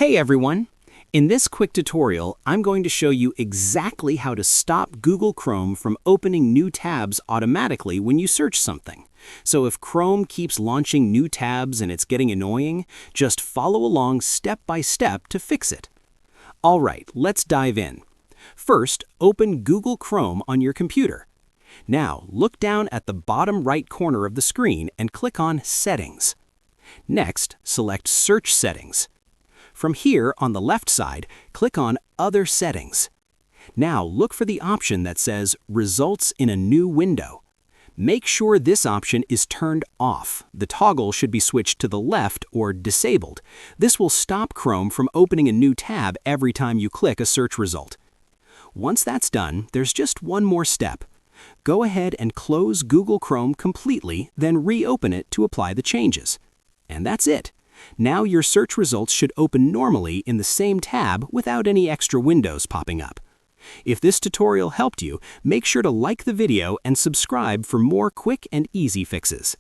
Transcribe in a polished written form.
Hey everyone! In this quick tutorial, I'm going to show you exactly how to stop Google Chrome from opening new tabs automatically when you search something. So if Chrome keeps launching new tabs and it's getting annoying, just follow along step by step to fix it. Alright, let's dive in. First, open Google Chrome on your computer. Now, look down at the bottom right corner of the screen and click on Settings. Next, select Search Settings. From here, on the left side, click on Other Settings. Now look for the option that says Results in a New Window. Make sure this option is turned off. The toggle should be switched to the left or disabled. This will stop Chrome from opening a new tab every time you click a search result. Once that's done, there's just one more step. Go ahead and close Google Chrome completely, then reopen it to apply the changes. And that's it. Now your search results should open normally in the same tab without any extra windows popping up. If this tutorial helped you, make sure to like the video and subscribe for more quick and easy fixes.